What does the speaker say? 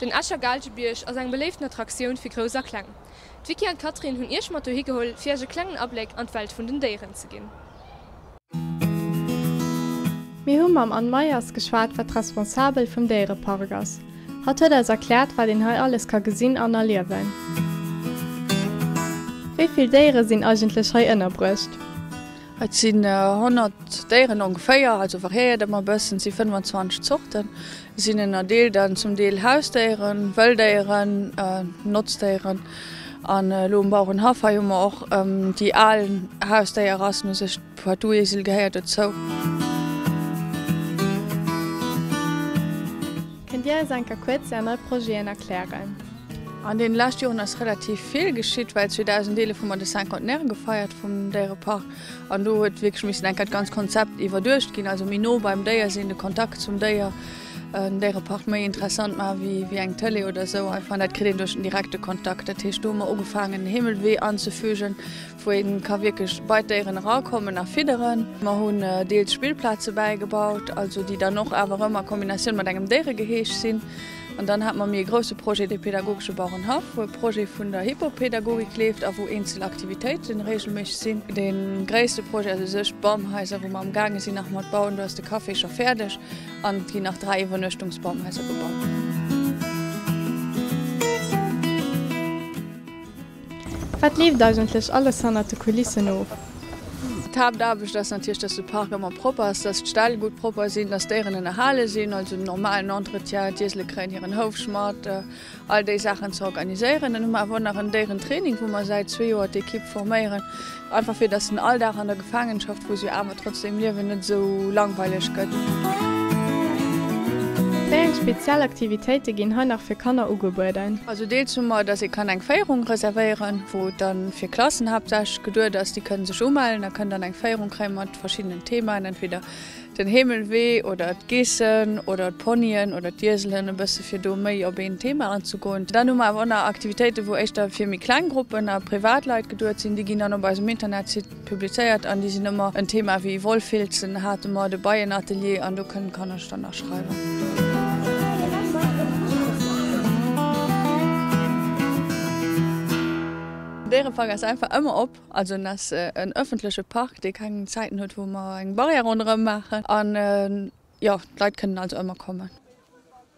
Den Ascher Galgebirch ass eng beleeften Attraktion fir groser Klang. Vicky an Katrin hunn Isch Motto higeholl, fir se klengen Ableg an d Welt vun den Déieren ze ginn. Mi hunn am Ann Meiers geschwaart wat responsabel vum Déirepark ass. Hat huet es erklärt, wat den hei alles ka gesinn an erliewen. Wieviel Déiere sinn eigentlech hei ënnerbrucht? Et sinn 100 Déieren ongeféier, also verhéiert immer bëssen si 25 Zuchten. Sinn en Deel dann zum Deel Hausdéieren, Wëlldéieren, Notzdéieren an Lohnbauern Haffer hummer och die allen Hausdéier rassen sech Portuesel gehéiert et zo. Kennt Dir enker kurz ennner Proen erklären? An den Lastjoren ass relativ viel geschitt, weil 2000 Deele vum de Cinquantenaire gefeiert vum Déirepark. An do huet wirklich miss enker ganz Konzept iwwer durchgin, also Mino beim Déier sinn de Kontakt zum Déier Déirepark méi interessant ma wie eng Tëlle oder so einfach net kredin duch den direkte Kontakt. Dat Teech dommer ugefangen Himmelwee anzufügen, wo en ka wirklich bei Déieren rakommen nach Fideren. Ma hunn deels Spielplaze beigebaut, also die dann noch awer ëmmer Kombinationun mat engem Déiere geheescht sinn. Und dann hat man mir große Projekt de pädagogische Bauernhaft, wo Projekt von der Hippopädagogik lebt, wo Einzelaktivitäten regelmäßig sind. Den größten Projekt also sech Baumhäuser, wo man am Gange sind nach mat bauen, da ist der Kaffee schon fertig und die nach 3 Übernüchtungsbaumhäuser gebaut. Was lief eigentlich alles an der Kulissen auf? Tab da ich das natürlich, dass der Park immer proper ist, dass die Stall gut proper sind, dass deren in der Halle sind, also im normalen Entretien, die kriegen ihren Hofschmart, all die Sachen zu organisieren. Dann haben wir noch ein deren Training, wo wir seit 2 Jahren die Equipe formieren, einfach für das ein Alltag an der Gefangenschaft, wo sie aber trotzdem leben, nicht so langweilig geht. Welche Spezialaktivitäten gehen heute noch für Kinder angeboten? Also deels mal, dass ich eine Feierung reservieren, wo dann 4 Klassen hauptsächlich geduld ist, die können sich ummelden, da können dann eine Feierung kriegen mit verschiedenen Themen, entweder den Himmelweh oder das Gießen oder das Ponyen oder die Dirseln, ein bisschen für da mehr auf ein Thema anzugehen. Dann haben wir auch noch Aktivitäten, wo echt für mich Kleingruppen, Privatleute geduld sind, die gehen dann noch bei dem Internet publiziert und die sind immer ein Thema wie Wollfilzen, hat immer dabei ein Atelier und da kann ich dann auch schreiben. Déirepark ist einfach immer op, also das ein öffentlicher Park, der keine Zeiten hat, wo man eine Barriere rundherum machen. Und ja, die Leute können also immer kommen.